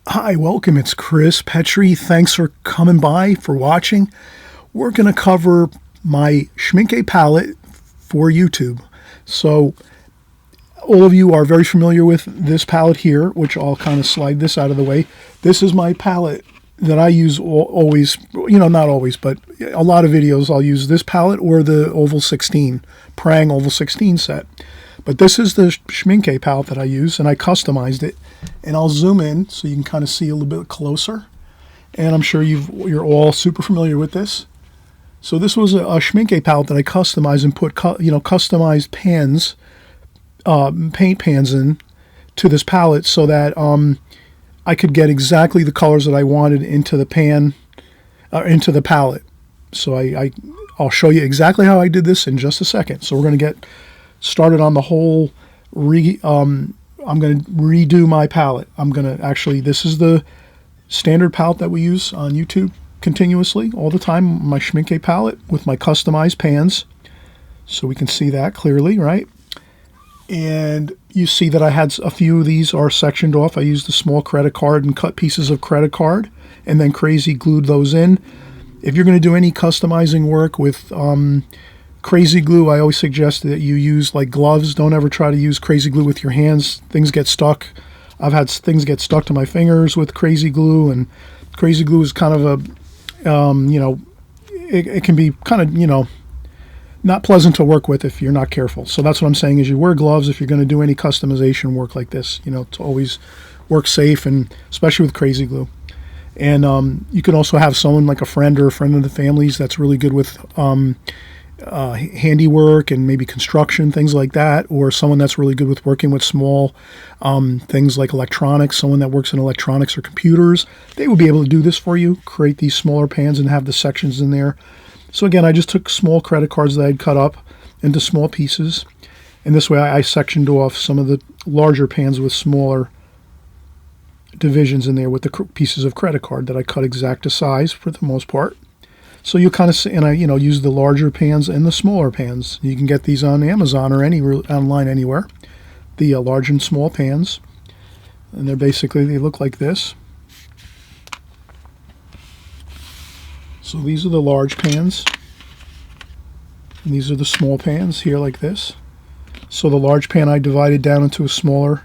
Hi, welcome. It's Chris Petri. Thanks for coming by, for watching. We're going to cover my Schminke palette for YouTube. So, all of you are very familiar with this palette here, which I'll kind of slide this out of the way. This is my palette that I use always, not always, but a lot of videos I'll use this palette or the Oval 16, Prang Oval 16 set. But this is the Schminke palette that I use, and I customized it. And I'll zoom in so you can kind of see a little bit closer. And I'm sure you're all super familiar with this. So this was a Schminke palette that I customized and put customized pans, paint pans in to this palette so that I could get exactly the colors that I wanted into the pan, into the palette. So I'll show you exactly how I did this in just a second. So we're going to get started on the whole I'm going to redo my palette. This is the standard palette that we use on YouTube continuously, all the time, my Schminke palette with my customized pans. So we can see that clearly, right? And you see that I had a few of these are sectioned off. I used a small credit card and cut pieces of credit card and then crazy glued those in. If you're going to do any customizing work with crazy glue, I always suggest that you use like gloves. Don't ever try to use crazy glue with your hands. Things get stuck. I've had things get stuck to my fingers with crazy glue, and crazy glue is kind of a, it can be kind of, not pleasant to work with if you're not careful. So that's what I'm saying is you wear gloves if you're going to do any customization work like this, to always work safe, and especially with crazy glue. And you can also have someone like a friend or a friend of the family's that's really good with handiwork and maybe construction, things like that, or someone that's really good with working with small things like electronics, someone that works in electronics or computers. They would be able to do this for you, create these smaller pans and have the sections in there. So again, I just took small credit cards that I'd cut up into small pieces, and this way I sectioned off some of the larger pans with smaller divisions in there with the pieces of credit card that I cut exact to size for the most part. So you kind of see, and I use the larger pans and the smaller pans. You can get these on Amazon or online anywhere. The large and small pans, and they look like this. So these are the large pans, and these are the small pans here like this. So the large pan I divided down into a smaller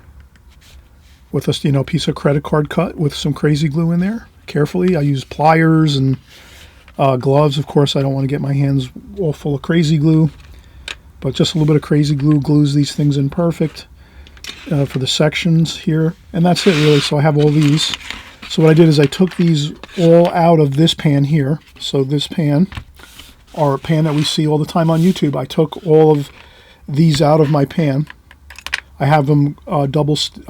with a piece of credit card cut with some crazy glue in there. Carefully, I use pliers and gloves. Of course, I don't want to get my hands all full of crazy glue, but just a little bit of crazy glue glues these things in perfect for the sections here. And that's it really. So I have all these. So what I did is I took these all out of this pan here. So this pan, or a pan that we see all the time on YouTube, I took all of these out of my pan. I have them I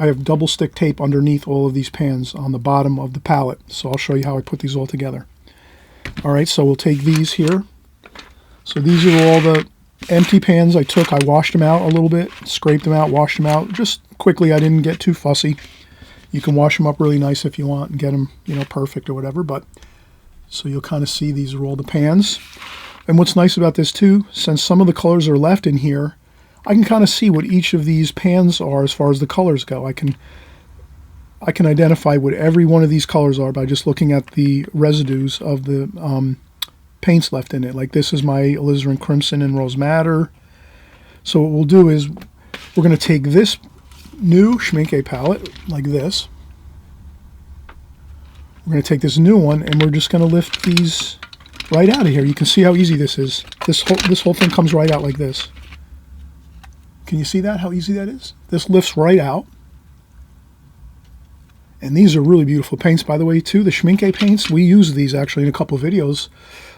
have double stick tape underneath all of these pans on the bottom of the palette. So I'll show you how I put these all together. All right, so we'll take these here. So these are all the empty pans I took. I washed them out a little bit, scraped them out, washed them out. Just quickly, I didn't get too fussy. You can wash them up really nice if you want and get them, perfect or whatever. But so you'll kind of see these are all the pans. And what's nice about this too, since some of the colors are left in here, I can kind of see what each of these pans are as far as the colors go. I can identify what every one of these colors are by just looking at the residues of the paints left in it. Like this is my alizarin crimson and rose madder. So what we'll do is we're going to take this new Schminke palette like this. We're going to take this new one and we're just going to lift these right out of here. You can see how easy this is. This whole thing comes right out like this. Can you see that? How easy that is? This lifts right out. And these are really beautiful paints, by the way, too. The Schminke paints, we use these actually in a couple of videos,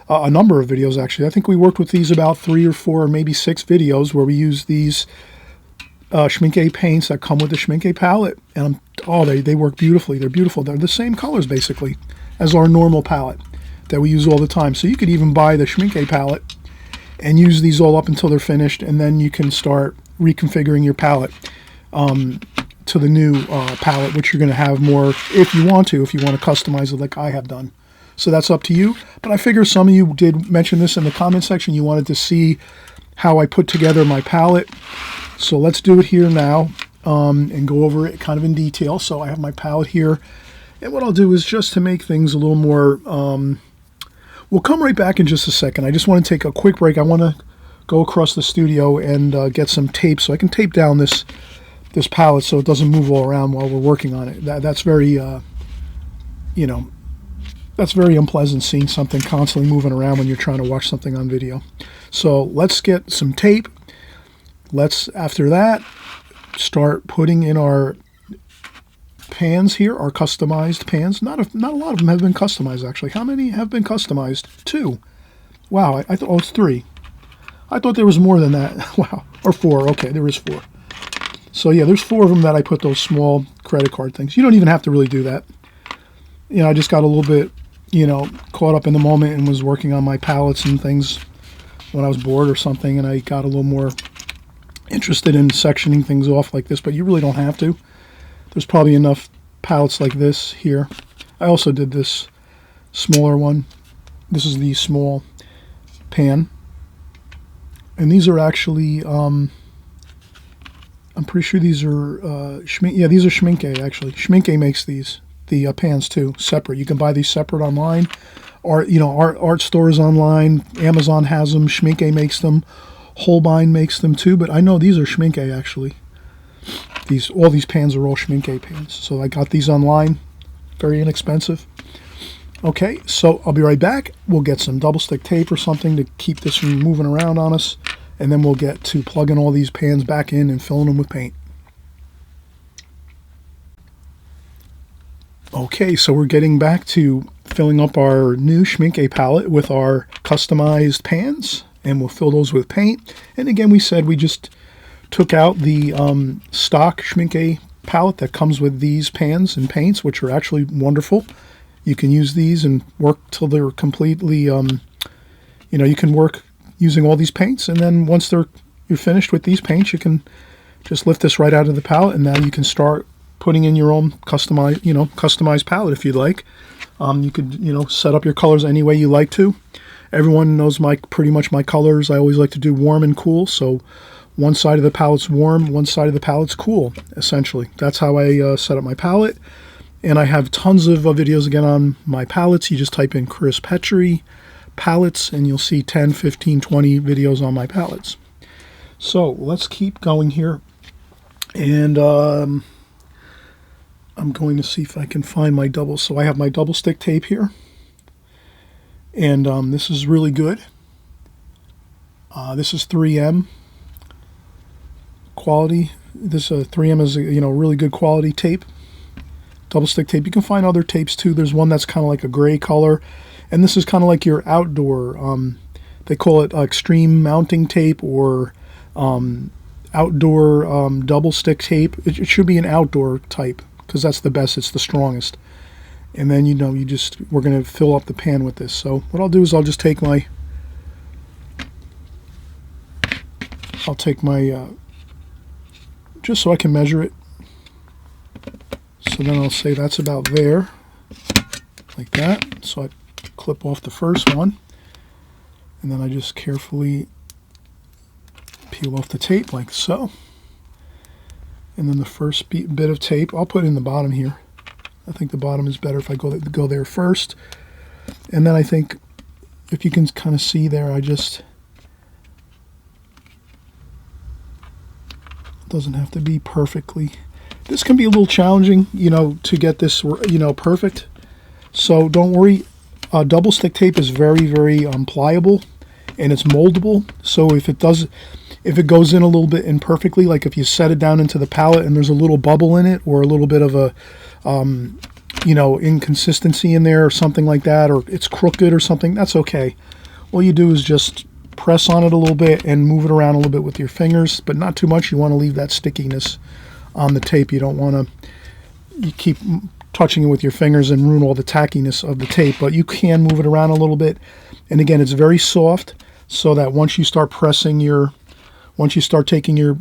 a number of videos actually. I think we worked with these about 3 or 4 or maybe 6 videos where we use these Schminke paints that come with the Schminke palette. And they work beautifully. They're beautiful. They're the same colors basically as our normal palette that we use all the time. So you could even buy the Schminke palette and use these all up until they're finished, and then you can start reconfiguring your palette to the new palette, which you're going to have more if you want to customize it like I have done. So that's up to you. But I figure some of you did mention this in the comment section. You wanted to see how I put together my palette. So let's do it here now and go over it kind of in detail. So I have my palette here. And what I'll do is just to make things a little more, we'll come right back in just a second. I just want to take a quick break. I want to go across the studio and get some tape so I can tape down this palette so it doesn't move all around while we're working on it. That's very, you know, that's very unpleasant seeing something constantly moving around when you're trying to watch something on video. So let's get some tape. Let's, after that, start putting in our pans here, our customized pans. Not a lot of them have been customized, actually. How many have been customized? 2. Wow, I thought, oh, it's 3. I thought there was more than that. Wow, or 4. Okay, there is 4. So yeah, there's 4 of them that I put those small credit card things. You don't even have to really do that. You know, I just got a little bit, you know, caught up in the moment and was working on my palettes and things when I was bored or something, and I got a little more interested in sectioning things off like this, but you really don't have to. There's probably enough palettes like this here. I also did this smaller one. This is the small pan. And these are actually, I'm pretty sure these are, yeah, these are Schminke, actually. Schminke makes these, the pans too, separate. You can buy these separate online, or, you know, art stores online. Amazon has them. Schminke makes them. Holbein makes them too, but I know these are Schminke, actually. All these pans are all Schminke pans. So I got these online, very inexpensive. Okay, so I'll be right back. We'll get some double stick tape or something to keep this from moving around on us, and then we'll get to plugging all these pans back in and filling them with paint. Okay, so we're getting back to filling up our new Schminke palette with our customized pans, and we'll fill those with paint. And again, we said we just took out the stock Schminke palette that comes with these pans and paints, which are actually wonderful. You can use these and work till they're completely, you know, you can work using all these paints, and then once you're finished with these paints, you can just lift this right out of the palette, and now you can start putting in your own customized palette if you'd like. You could, you know, set up your colors any way you like to. Everyone knows pretty much my colors. I always like to do warm and cool, so one side of the palette's warm, one side of the palette's cool, essentially. That's how I set up my palette. And I have tons of videos again on my palettes. You just type in Chris Petri palettes, and you'll see 10, 15, 20 videos on my palettes. So let's keep going here. And I'm going to see if I can find my double. So I have my double stick tape here. And this is really good. This is 3M quality. This 3M is, you know, really good quality tape. Double stick tape. You can find other tapes too. There's one that's kind of like a gray color, and this is kind of like your outdoor, they call it extreme mounting tape, or outdoor double stick tape. It should be an outdoor type because that's the best, it's the strongest. And then, you know, we're going to fill up the pan with this. So what I'll do is I'll just take my just so I can measure it. So then I'll say that's about there, like that. So I clip off the first one, and then I just carefully peel off the tape like so. And then the first bit of tape, I'll put in the bottom here. I think the bottom is better if I go there first. And then I think, if you can kind of see there, it doesn't have to be perfectly. This can be a little challenging, you know, to get this, you know, perfect. So don't worry. Double stick tape is very, very pliable, and it's moldable. So if it goes in a little bit imperfectly, like if you set it down into the palette and there's a little bubble in it, or a little bit of a, you know, inconsistency in there or something like that, or it's crooked or something, that's okay. All you do is just press on it a little bit and move it around a little bit with your fingers, but not too much. You want to leave that stickiness on the tape. You don't want to keep touching it with your fingers and ruin all the tackiness of the tape, but you can move it around a little bit. And again, it's very soft, so that once you start taking your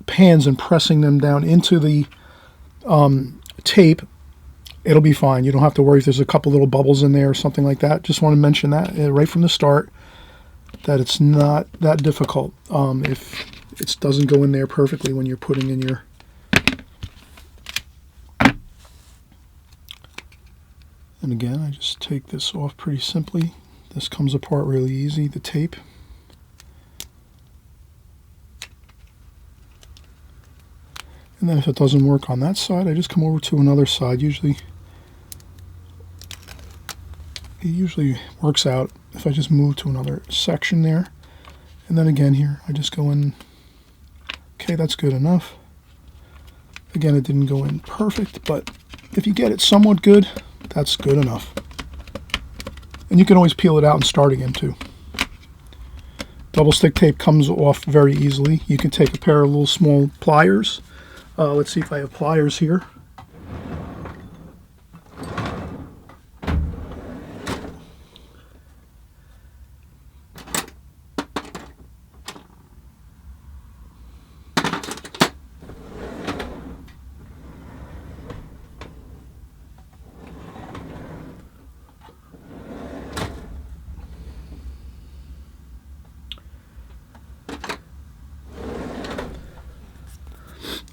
pans and pressing them down into the tape, it'll be fine. You don't have to worry if there's a couple little bubbles in there or something like that. Just want to mention that right from the start, that it's not that difficult if it doesn't go in there perfectly when you're putting in your And again, I just take this off pretty simply. This comes apart really easy, the tape. And then if it doesn't work on that side, I just come over to another side. It usually works out if I just move to another section there. And then again here, I just go in. Okay, that's good enough. Again, it didn't go in perfect, but if you get it somewhat good, that's good enough. And you can always peel it out and start again too. Double stick tape comes off very easily. You can take a pair of little small pliers. Let's see if I have pliers here.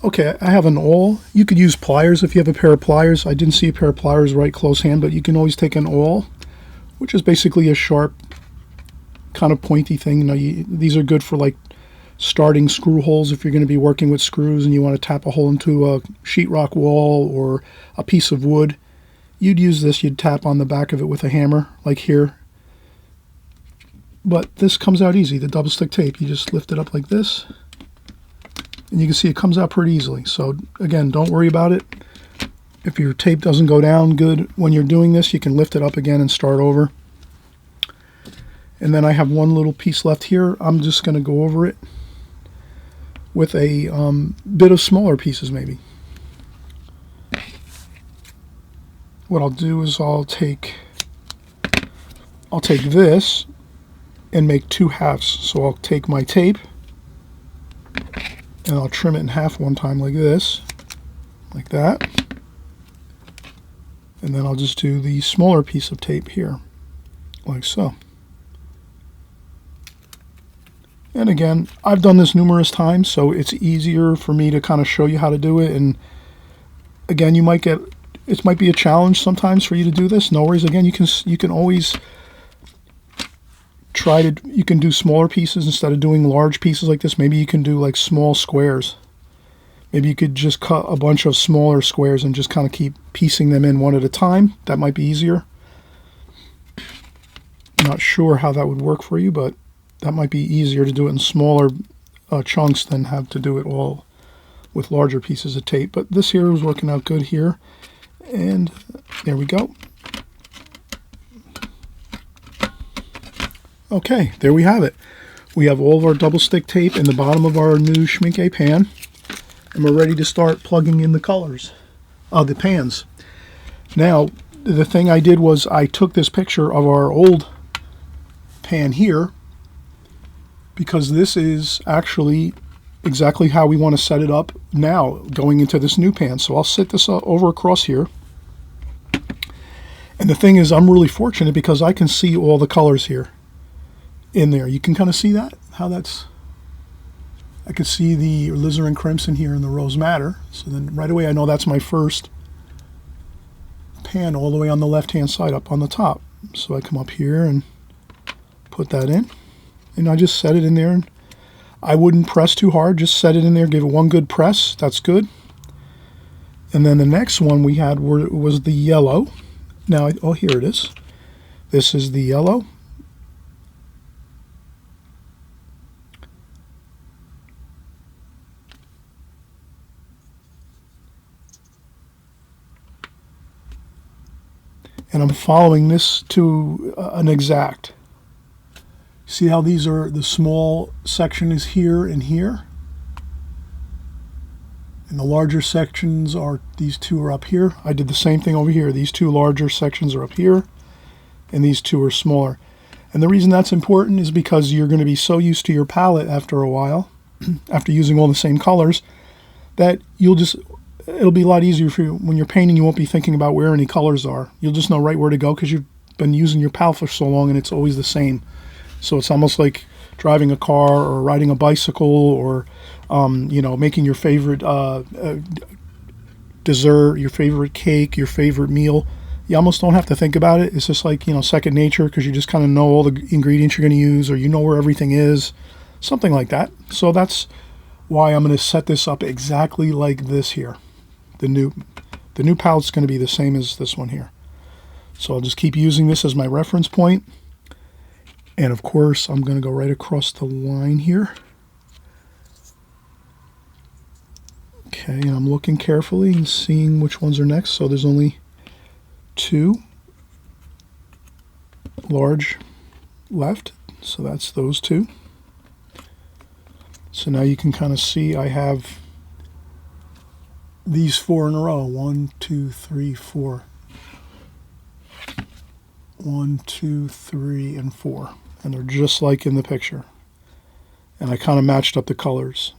Okay, I have an awl. You could use pliers if you have a pair of pliers. I didn't see a pair of pliers right close hand, but you can always take an awl, which is basically a sharp, kind of pointy thing. These are good for like starting screw holes if you're going to be working with screws and you want to tap a hole into a sheetrock wall or a piece of wood. You'd use this, you'd tap on the back of it with a hammer, like here. But this comes out easy, the double stick tape. You just lift it up like this. And you can see it comes out pretty easily. So again, don't worry about it. If your tape doesn't go down good when you're doing this, you can lift it up again and start over. And then I have one little piece left here. I'm just going to go over it with a bit of smaller pieces maybe. What I'll do is I'll take this and make two halves. So I'll take my tape and I'll trim it in half one time like this, like that. And then I'll just do the smaller piece of tape here, like so. And again, I've done this numerous times, so it's easier for me to kind of show you how to do it. And again, it might be a challenge sometimes for you to do this. No worries. Again, you can always you can do smaller pieces instead of doing large pieces like this. Maybe you can do like small squares. Maybe you could just cut a bunch of smaller squares and just kind of keep piecing them in one at a time. That might be easier. I'm not sure how that would work for you, but that might be easier to do it in smaller chunks than have to do it all with larger pieces of tape. But this here was working out good here. And there we go. Okay, there we have it. We have all of our double stick tape in the bottom of our new Schminke pan, and we're ready to start plugging in the colors, the pans. Now, the thing I did was I took this picture of our old pan here, because this is actually exactly how we want to set it up now going into this new pan. So I'll set this over across here. And the thing is, I'm really fortunate because I can see all the colors here in there. You can kind of see that, I can see the alizarin crimson here and the rose madder. So then right away I know that's my first pan all the way on the left hand side up on the top. So I come up here and put that in, and I just set it in there, and I wouldn't press too hard, just set it in there, give it one good press. That's good. And then the next one we had was the yellow. Now, oh, here it is. This is the yellow. And I'm following this to an exact. See how these are, the small section is here and here? And the larger sections are, these two are up here. I did the same thing over here. These two larger sections are up here, and these two are smaller. And the reason that's important is because you're going to be so used to your palette after a while, after using all the same colors, that it'll be a lot easier for you when you're painting. You won't be thinking about where any colors are. You'll just know right where to go because you've been using your palette for so long and it's always the same. So it's almost like driving a car or riding a bicycle or making your favorite dessert, your favorite cake, your favorite meal. You almost don't have to think about it. It's just like, you know, second nature, because you just kind of know all the ingredients you're going to use, or you know where everything is, something like that. So that's why I'm going to set this up exactly like this here. The new palette's going to be the same as this one here. So I'll just keep using this as my reference point. And of course, I'm going to go right across the line here. Okay, and I'm looking carefully and seeing which ones are next. So there's only 2 large left, so that's those 2. So now you can kind of see I have these 4 in a row. 1, 2, 3, 4. 1, 2, 3, and 4. And they're just like in the picture. And I kind of matched up the colors.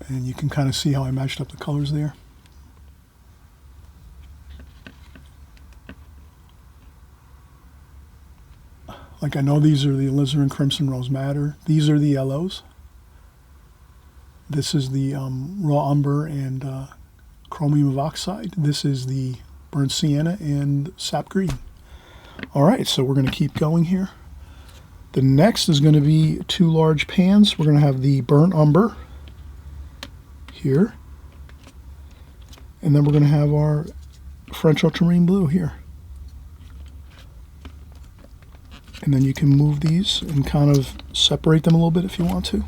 And you can kind of see how I matched up the colors there. Like, I know these are the alizarin crimson rose madder. These are the yellows. This is the raw umber and chromium of oxide. This is the burnt sienna and sap green. All right, so we're going to keep going here. The next is going to be 2 large pans. We're going to have the burnt umber here, and then we're going to have our French ultramarine blue here. And then you can move these and kind of separate them a little bit if you want to.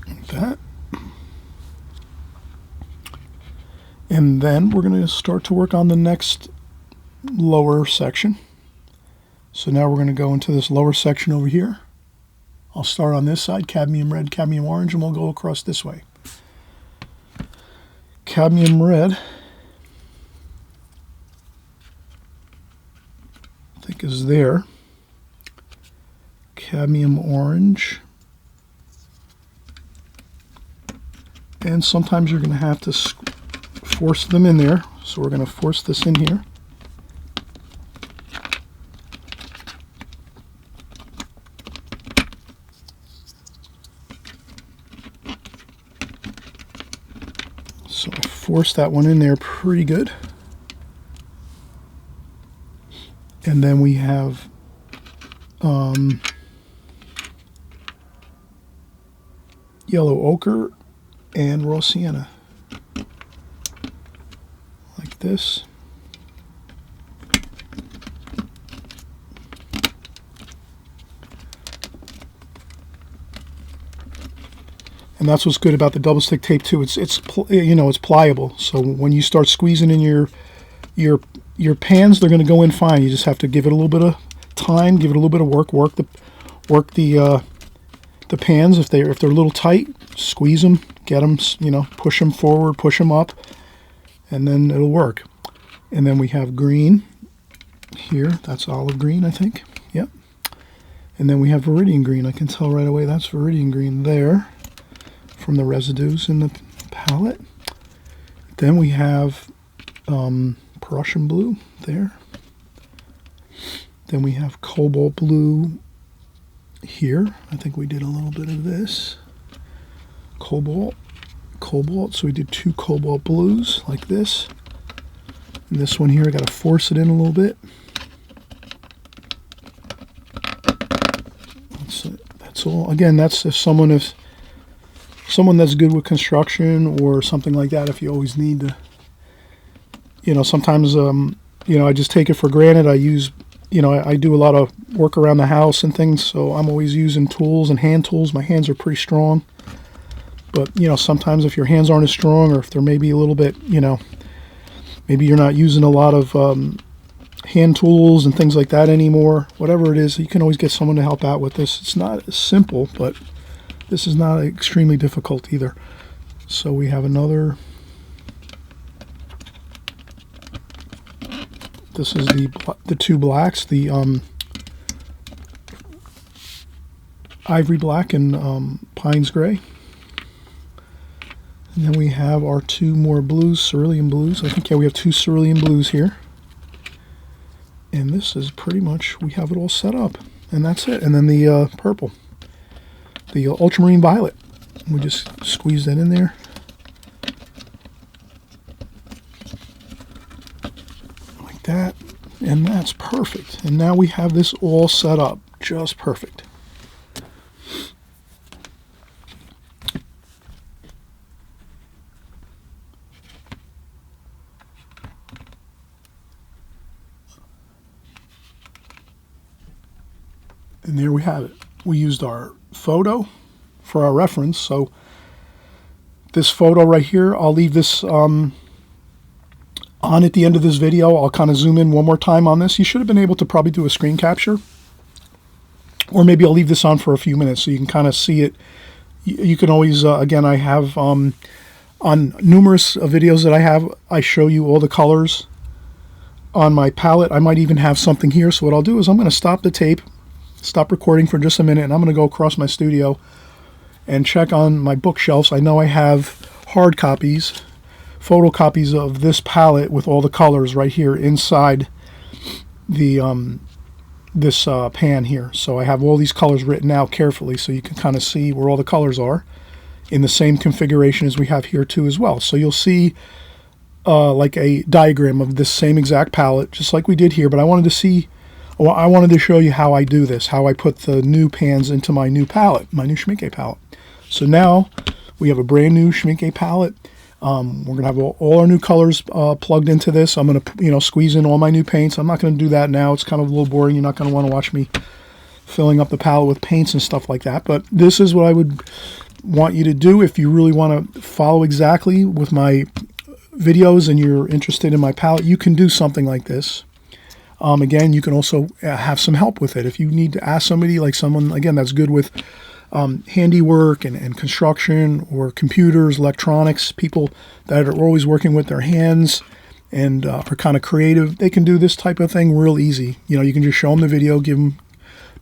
Like that. And then we're going to start to work on the next lower section. So now we're going to go into this lower section over here. I'll start on this side, cadmium red, cadmium orange, and we'll go across this way. Cadmium red, I think, is there. Cadmium orange. And sometimes you're going to have to force them in there. So we're going to force this in here. So I forced that one in there pretty good. And then we have yellow ochre and raw sienna. Like this. And that's what's good about the double stick tape too. It's you know, it's pliable. So when you start squeezing in your pans, they're going to go in fine. You just have to give it a little bit of time, give it a little bit of work. Work the pans if they're a little tight. Squeeze them, get them, you know, push them forward, push them up, and then it'll work. And then we have green here. That's olive green, I think. Yep. And then we have viridian green. I can tell right away that's viridian green there, from the residues in the palette. Then we have Prussian blue there. Then we have cobalt blue here. I think we did a little bit of this. Cobalt. So we did 2 cobalt blues like this. And this one here, I got to force it in a little bit. That's all. Again, that's if someone that's good with construction or something like that. If you always need to, you know, sometimes you know, I just take it for granted. I use, you know, I do a lot of work around the house and things, so I'm always using tools and hand tools. My hands are pretty strong, but you know, sometimes if your hands aren't as strong, or if they're maybe a little bit, you know, maybe you're not using a lot of hand tools and things like that anymore, whatever it is, you can always get someone to help out with this. It's not as simple, but this is not extremely difficult either. So we have another. This is the 2 blacks, the ivory black and Pines gray. And then we have our 2 more blues, cerulean blues. I think, yeah, we have 2 cerulean blues here. And this is pretty much, we have it all set up. And that's it. And then the purple, the ultramarine violet. We just squeeze that in there. Like that. And that's perfect. And now we have this all set up. Just perfect. And there we have it. We used our photo for our reference. So this photo right here, I'll leave this on at the end of this video. I'll kind of zoom in one more time on this. You should have been able to probably do a screen capture. Or maybe I'll leave this on for a few minutes so you can kind of see it. You can always, again, I have on numerous videos that I have, I show you all the colors on my palette. I might even have something here. So what I'll do is I'm going to stop the tape, stop recording for just a minute, and I'm going to go across my studio and check on my bookshelves. I know I have hard copies, photocopies of this palette with all the colors right here inside the this pan here. So I have all these colors written out carefully so you can kind of see where all the colors are in the same configuration as we have here too as well. So you'll see like a diagram of this same exact palette just like we did here, but I wanted to show you how I do this, how I put the new pans into my new palette, my new Schminke palette. So now we have a brand new Schminke palette. We're going to have all our new colors plugged into this. I'm going to, squeeze in all my new paints. I'm not going to do that now. It's kind of a little boring. You're not going to want to watch me filling up the palette with paints and stuff like that. But this is what I would want you to do if you really want to follow exactly with my videos and you're interested in my palette. You can do something like this. Again, you can also have some help with it. If you need to ask somebody, like someone, again, that's good with handiwork and construction or computers, electronics, people that are always working with their hands and are kind of creative, they can do this type of thing real easy. You can just show them the video, give them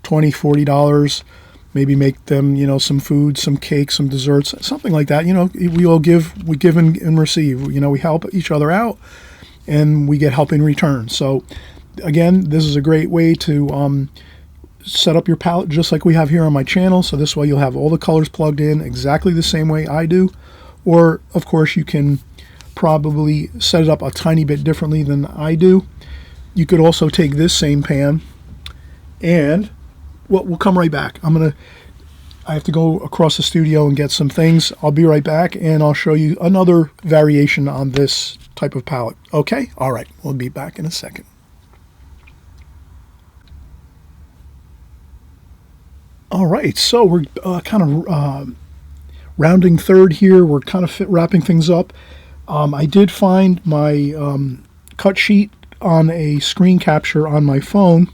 $20, $40, maybe make them, some food, some cake, some desserts, something like that. We give and receive. We help each other out and we get help in return. So again, this is a great way to set up your palette just like we have here on my channel. So this way you'll have all the colors plugged in exactly the same way I do. Or, of course, you can probably set it up a tiny bit differently than I do. You could also take this same pan and, well, we'll come right back. I have to go across the studio and get some things. I'll be right back and I'll show you another variation on this type of palette. Okay? All right. We'll be back in a second. All right, so we're kind of rounding third here. We're kind of wrapping things up. I did find my cut sheet on a screen capture on my phone.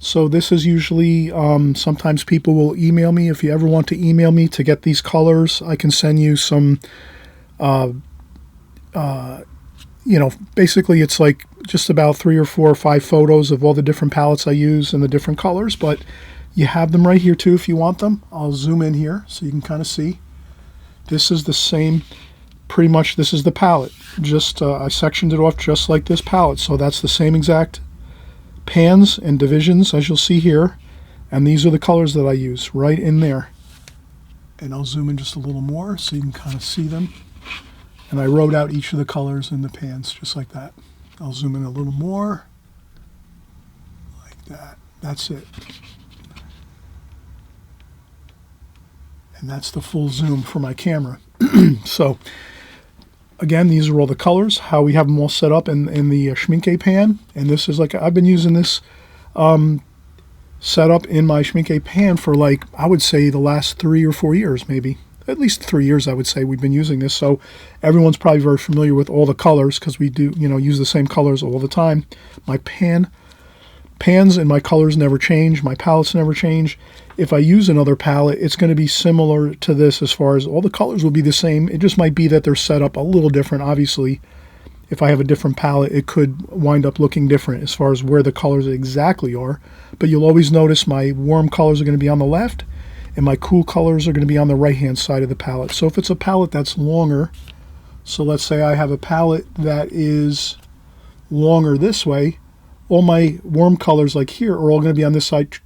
So this is usually, sometimes people will email me. If you ever want to email me to get these colors, I can send you some, basically it's like just about 3 or 4 or 5 photos of all the different palettes I use and the different colors, but you have them right here too if you want them. I'll zoom in here so you can kind of see. This is the same, pretty much this is the palette. Just I sectioned it off just like this palette. So that's the same exact pans and divisions as you'll see here. And these are the colors that I use right in there. And I'll zoom in just a little more so you can kind of see them. And I wrote out each of the colors in the pans just like that. I'll zoom in a little more. Like that. That's it. And that's the full zoom for my camera. So, again, these are all the colors, how we have them all set up in the Schminke pan. And this is like, I've been using this setup in my Schminke pan for like, I would say the last 3 or 4 years, maybe. At least 3 years, I would say, we've been using this. So everyone's probably very familiar with all the colors because we do, use the same colors all the time. My pans and my colors never change. My palettes never change. If I use another palette, it's going to be similar to this as far as all the colors will be the same. It just might be that they're set up a little different. Obviously, if I have a different palette, it could wind up looking different as far as where the colors exactly are. But you'll always notice my warm colors are going to be on the left and my cool colors are going to be on the right-hand side of the palette. So if it's a palette that's longer, so let's say I have a palette that is longer this way, all my warm colors like here are all going to be on this side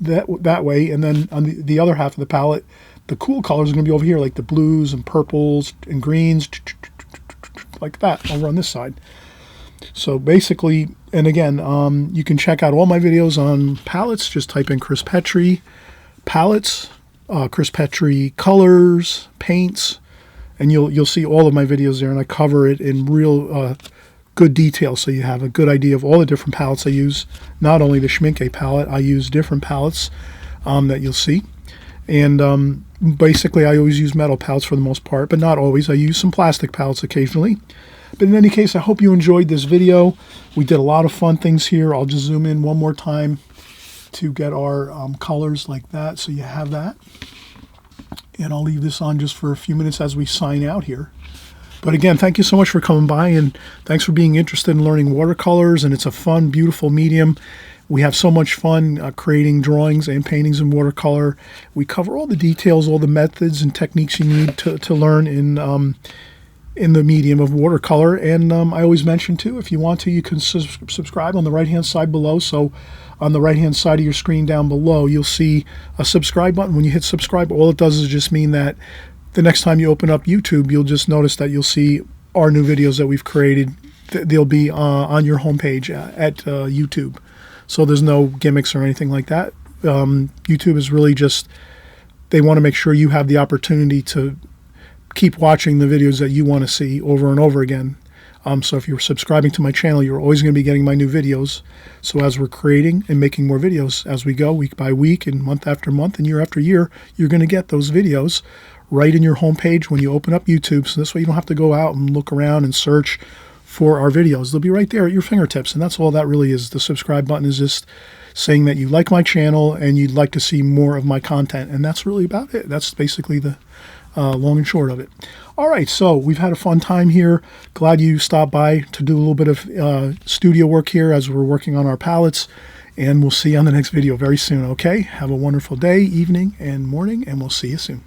that way, and then on the other half of the palette, the cool colors are going to be over here, like the blues and purples and greens, like that, over on this side. So basically, and again, you can check out all my videos on palettes. Just type in Chris Petri palettes, Chris Petri colors, paints, and you'll see all of my videos there, and I cover it in real good detail, so you have a good idea of all the different palettes I use. Not only the Schminke palette, I use different palettes that you'll see. And basically, I always use metal palettes for the most part, but not always. I use some plastic palettes occasionally. But in any case, I hope you enjoyed this video. We did a lot of fun things here. I'll just zoom in one more time to get our colors like that, so you have that. And I'll leave this on just for a few minutes as we sign out here. But again, thank you so much for coming by, and thanks for being interested in learning watercolors. And it's a fun, beautiful medium. We have so much fun creating drawings and paintings in watercolor. We cover all the details, all the methods and techniques you need to learn in the medium of watercolor. And I always mention too, if you want to, you can subscribe on the right hand side below. So on the right hand side of your screen down below, you'll see a subscribe button. When you hit subscribe, all it does is just mean that the next time you open up YouTube, you'll just notice that you'll see our new videos that we've created. They'll be on your homepage at YouTube. So there's no gimmicks or anything like that. YouTube is really just, they want to make sure you have the opportunity to keep watching the videos that you want to see over and over again. So if you're subscribing to my channel, you're always going to be getting my new videos. So as we're creating and making more videos as we go, week by week and month after month and year after year, you're going to get those videos right in your homepage when you open up YouTube. So this way you don't have to go out and look around and search for our videos. They'll be right there at your fingertips. And that's all that really is. The subscribe button is just saying that you like my channel and you'd like to see more of my content. And that's really about it. That's basically the long and short of it. All right, so we've had a fun time here. Glad you stopped by to do a little bit of studio work here as we're working on our palettes. And we'll see you on the next video very soon, okay? Have a wonderful day, evening, and morning, and we'll see you soon.